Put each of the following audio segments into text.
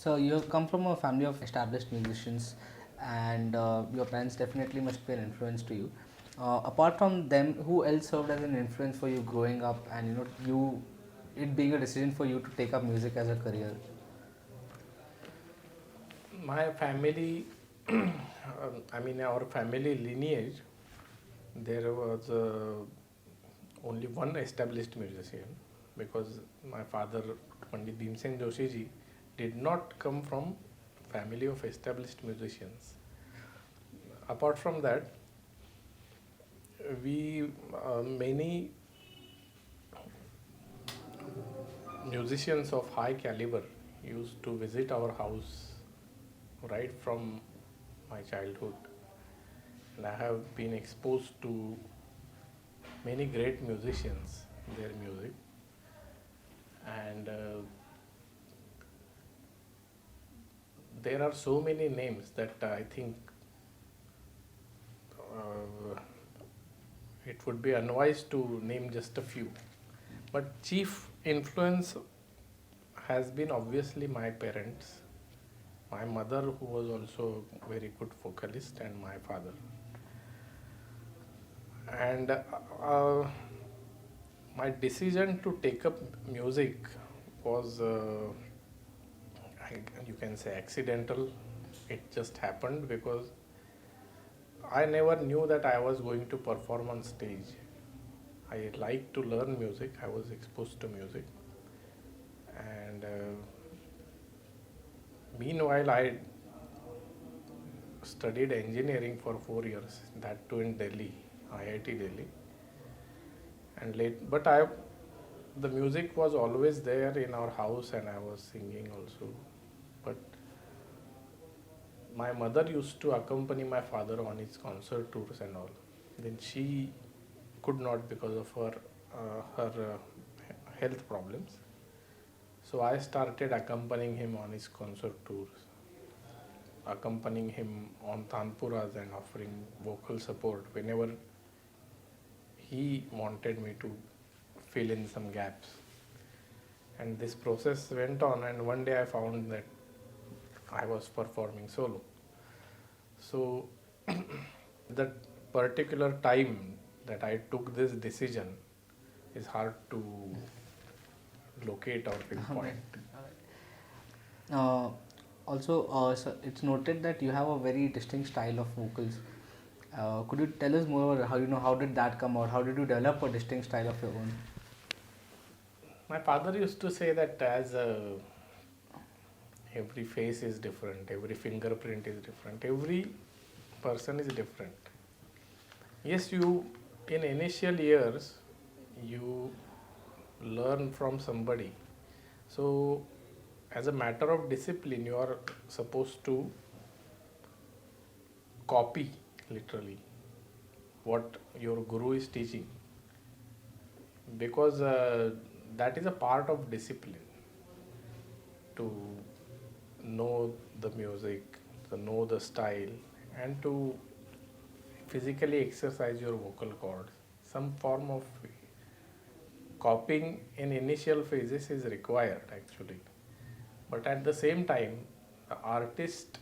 So you have come from a family of established musicians, and your parents definitely must be an influence to you. Apart from them, who else served as an influence for you growing up, and it being a decision for you to take up music as a career? My family, our family lineage, there was only one established musician, because my father, Pandit Bhimsen Joshi ji, did not come from family of established musicians. Apart from that, we many musicians of high caliber used to visit our house right from my childhood, and I have been exposed to many great musicians, their music, and there are so many names that I think it would be unwise to name just a few. But chief influence has been obviously my parents, my mother, who was also a very good vocalist, and my father. And my decision to take up music was, you can say, accidental. It just happened because I never knew that I was going to perform on stage. I like to learn music. I was exposed to music, and meanwhile I studied engineering for 4 years. That too in Delhi, IIT Delhi, and the music was always there in our house, and I was singing also. But my mother used to accompany my father on his concert tours and all. Then she could not because of her health problems. So I started accompanying him on his concert tours, accompanying him on tanpuras and offering vocal support whenever he wanted me to fill in some gaps. And this process went on, and one day I found that I was performing solo. So that particular time that I took this decision is hard to locate or pinpoint. Uh, Also, so it's noted that you have a very distinct style of vocals. Could you tell us more about how did that come out? How did you develop a distinct style of your own? My father used to say that as every face is different, every fingerprint is different, every person is different. Yes, you in initial years you learn from somebody. So as a matter of discipline, you are supposed to copy literally what your guru is teaching, because that is a part of discipline, to know the music, to know the style, and to physically exercise your vocal cords. Some form of copying in initial phases is required actually, but at the same time, the artist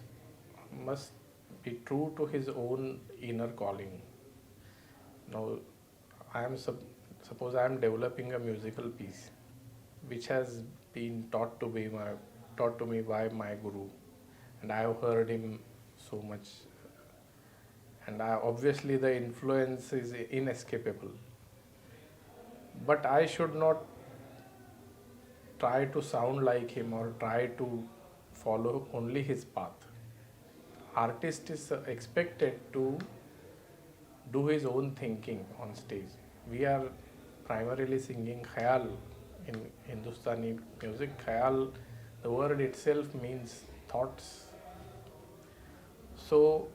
must be true to his own inner calling. Now, suppose I am developing a musical piece, which has been taught to me by my guru, and I have heard him so much, and obviously the influence is inescapable. But I should not try to sound like him or try to follow only his path. Artist is expected to do his own thinking on stage. We are primarily singing khayal in Hindustani music. Khayal, the word itself means thoughts. So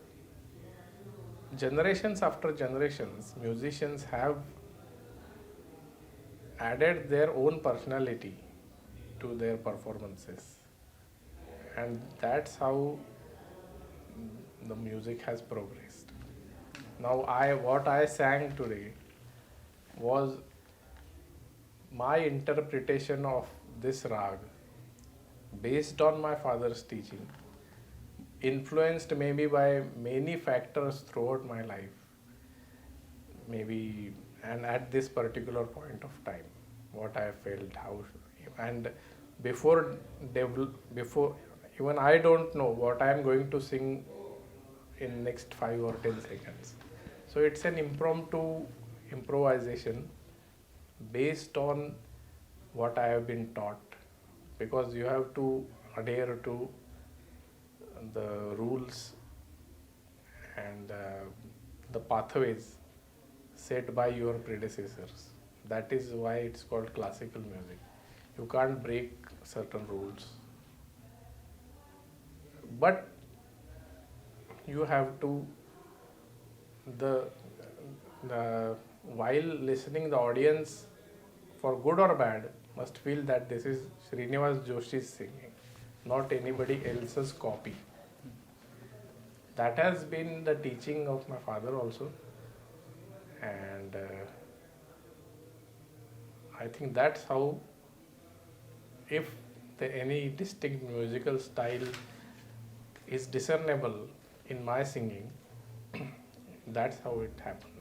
generations after generations, musicians have added their own personality to their performances, and that's how the music has progressed. Now, what I sang today was my interpretation of this rag, based on my father's teaching, influenced maybe by many factors throughout my life, maybe, and at this particular point of time, what I felt, how, and before before even I don't know what I am going to sing in next 5 or 10 seconds. So it's an impromptu improvisation based on what I have been taught, because you have to adhere to the rules and the pathways set by your predecessors. That is why it's called classical music. You can't break certain rules, but you have to, the while listening, the audience, for good or bad, must feel that this is Shrinivas Joshi's singing, not anybody else's copy. That has been the teaching of my father also, and I think that's how, if any distinct musical style is discernible in my singing, that's how it happens.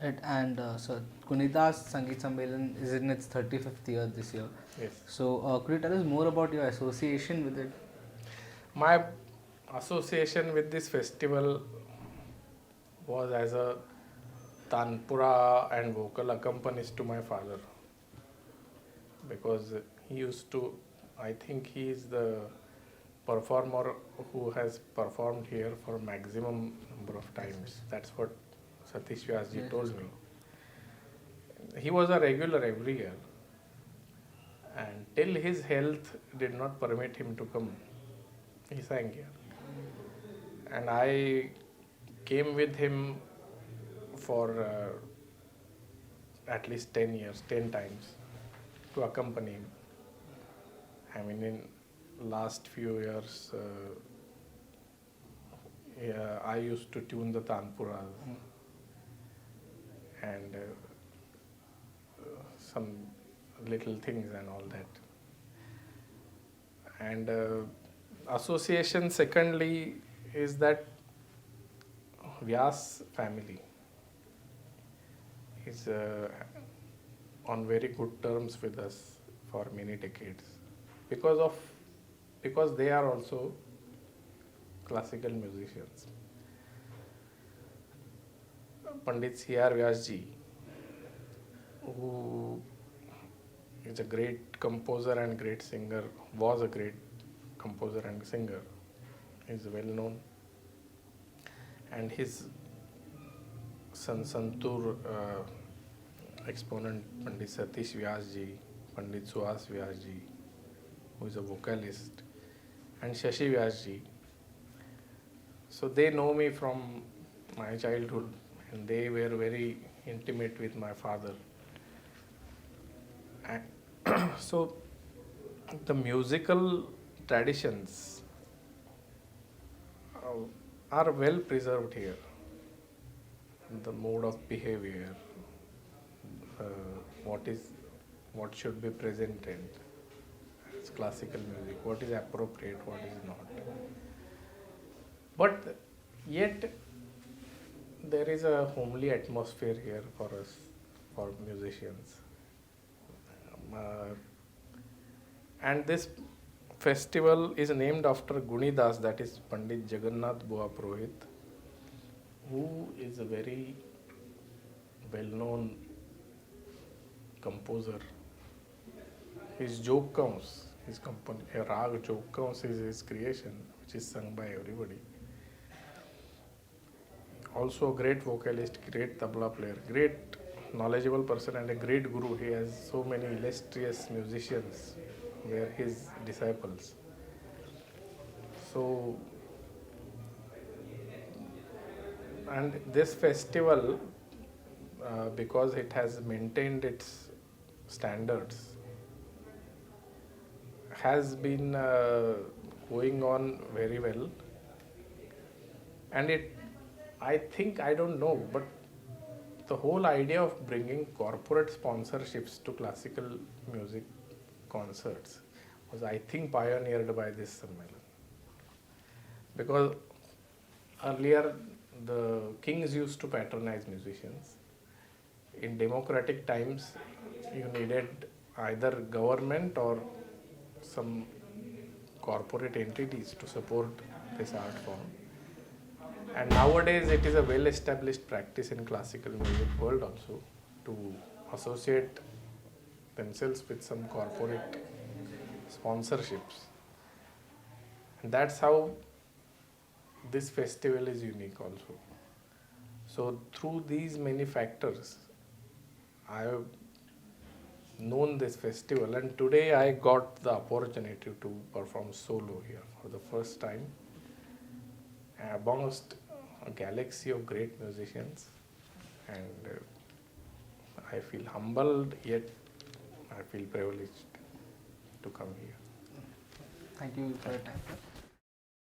Right, and so Gunidas Sangeet Sammelan is in its 35th year this year. Yes. So could you tell us more about your association with it? My association with this festival was as a tanpura and vocal accompanist to my father, because he used to, I think he is the performer who has performed here for maximum number of times. That's what Satish Vyasji Yes. told me. He was a regular every year, and till his health did not permit him to come, he sang here. And I came with him for at least 10 years, 10 times, to accompany him. I mean, in last few years, yeah, I used to tune the tanpuras and some little things and all that. And association, secondly, is that Vyas family is on very good terms with us for many decades, because they are also classical musicians. Pandit C.R. Vyasji, who is a great composer and great singer, was a great composer and singer, is well known. And his son Santur exponent Pandit Satish Vyasji, Pandit Suhas Vyasji, who is a vocalist, and Shashi Vyasji. So they know me from my childhood, and they were very intimate with my father. And so the musical traditions are well preserved here. The mode of behavior, what should be presented as classical music, what is appropriate, what is not. But yet there is a homely atmosphere here for us, for musicians. And this festival is named after Gunidas, that is Pandit Jagannath Bua Purohit, who is a very well-known composer. His joke counts, his company, a rag joke counts is his creation, which is sung by everybody. Also a great vocalist, great tabla player, great knowledgeable person, and a great guru. He has so many illustrious musicians were his disciples. So, and this festival, because it has maintained its standards, has been going on very well. And I think, I don't know, but the whole idea of bringing corporate sponsorships to classical music concerts was, I think, pioneered by this Sammelan. Because earlier the kings used to patronize musicians. In democratic times, you needed either government or some corporate entities to support this art form. And nowadays it is a well established practice in classical music world also to associate themselves with some corporate sponsorships. And that's how this festival is unique also. So through these many factors, I have known this festival, and today I got the opportunity to perform solo here for the first time amongst a galaxy of great musicians, and I feel humbled, yet I feel privileged to come here. Thank you for your time, sir.